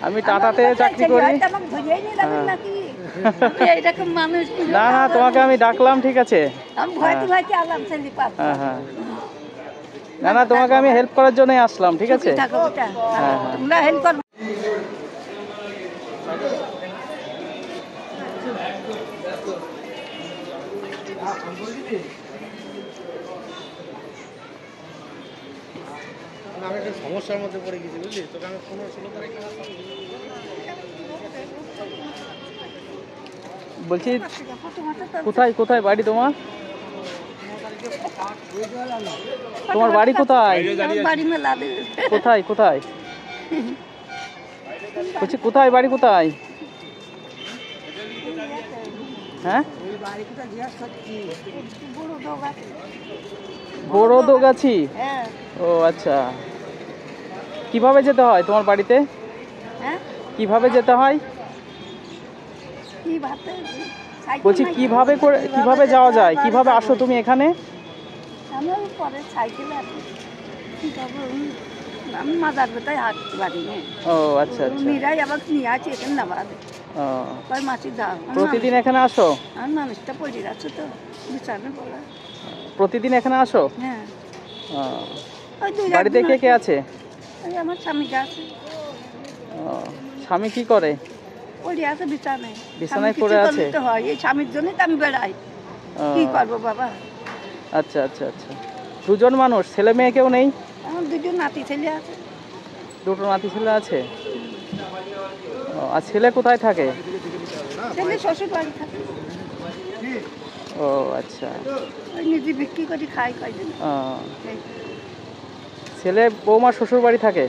আমি টাটাতে চাকরি করি। না না, তোমাকে আমি ডাকলাম, ঠিক আছে। হ্যাঁ হ্যাঁ, না না, তোমাকে আমি হেল্প করার জন্যই আসলাম, ঠিক আছে। হ্যাঁ হ্যাঁ, আমি একটা সমস্যার মধ্যে পড়ে গেছি, বুঝলি। তোকে আমি 15-16 তারিখ বলছি, কোথায় কোথায় বাড়ি তোমার? তোমার বাড়ি কোথায়? কোথায় কোথায় বলছি, কোথায় বাড়ি, কোথায়? হ্যাঁ, বড় দোগাছি। ও আচ্ছা, কিভাবে যেতে হয় তোমার বাড়িতে? কিভাবে যেতে হয় বলছি, কিভাবে করে, কিভাবে যাওয়া যায়, কিভাবে আসো তুমি এখানে? আমি মাজার বেতায় হাত বাড়ি নেই। ও আচ্ছা আচ্ছা, মিরাই আবার নিয়ে আছে এখানে নামাজ। মাসি দাও, প্রতিদিন এখানে আসো? আর মানুষটা পড়ে যাচ্ছে তো বিছানে বলা। প্রতিদিন এখানে আসো? হ্যাঁ। বাড়িতে কে কে আছে? আমার স্বামীটা আছে। স্বামী কি করে? পড়ে আছে বিছানায়। বিছানায় পড়ে আছে? হয় এই স্বামীর জন্যই তো আমি বেড়াই, কি করবো বাবা। আচ্ছা আচ্ছা আচ্ছা, দুজন মানুষ, ছেলে মেয়ে কেউ নেই? আমার দুজন নাতি ছেলে আছে। দুটো নাতি ছেলে আছে। আর ছেলে কোথায় থাকে? ছেলে শ্বশুর বাড়ি থাকে। ও আচ্ছা, নিজে বিক্রি করে খাই কয়দিন। ছেলে বৌমা শ্বশুর বাড়ি থাকে।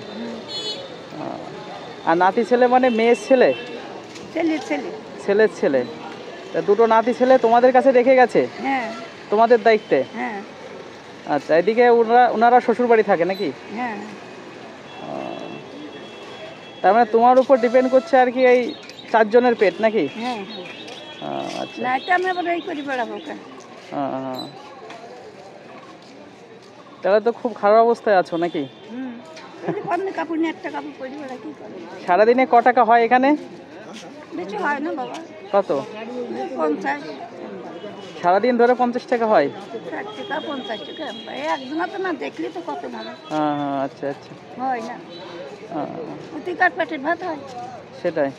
আর নাতি ছেলে মানে মেয়ের ছেলে? ছেলের ছেলে। ছেলের ছেলে। দুটো নাতি ছেলে তোমাদের কাছে রেখে গেছে? হ্যাঁ, তোমাদের দায়িত্বে? হ্যাঁ। আচ্ছা, এদিকে ওনারা শ্বশুর বাড়ি থাকে নাকি? হ্যাঁ। তার মানে তোমার উপর ডিপেন্ড করছে আর কি এই 4 জনের পেট নাকি? হ্যাঁ। আচ্ছা, না এটা আমি আবার এই করে বেড়াবো কেন? তাহলে তো খুব খারাপ অবস্থায় আছো নাকি? কাপড় নিয়ে একটা কাপড় পরে বেড়া, কি করে? সারাদিনে ক টাকা হয় এখানে? বেশি হয় না বাবা। কত? 50। সারাদিন ধরে 50 টাকা হয়? 60 টাকা 50 টাকা। একজনা তো না দেখলে তো কত ভালো। আচ্ছা আচ্ছা, হয় না। অতিকার পেটের ভাত হয়। সেটাই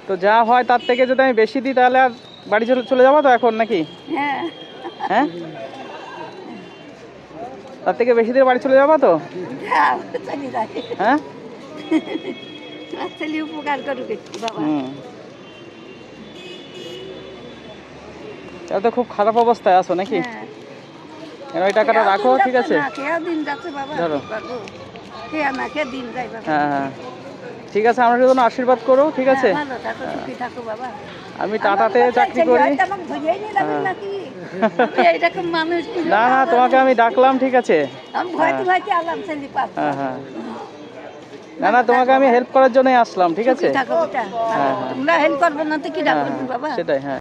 তো, যা হয় তার থেকে যদি আমি বেশি দিই তাহলে আর বাড়ি চলে যাবো তো এখন নাকি? হ্যাঁ হ্যাঁ, তার থেকে বেশি দিয়ে বাড়ি চলে যাবো তো? হ্যাঁ, উপকার করুক বাবা। তাহলে তো খুব খারাপ অবস্থায় আছো নাকি? ওই টাকাটা রাখো, ঠিক আছে? ধরো। হ্যাঁ হ্যাঁ, ঠিক আছে, আমার জন্য আশীর্বাদ করো, ঠিক আছে? আমি টাটাতে চাকরি করি। না না, তোমাকে আমি ডাকলাম, ঠিক আছে। হ্যাঁ হ্যাঁ, না না, তোমাকে আমি হেল্প করার জন্যই আসলাম, ঠিক আছে। হেল্প করবো না তো কি ডাকবো বাবা, সেটাই। হ্যাঁ।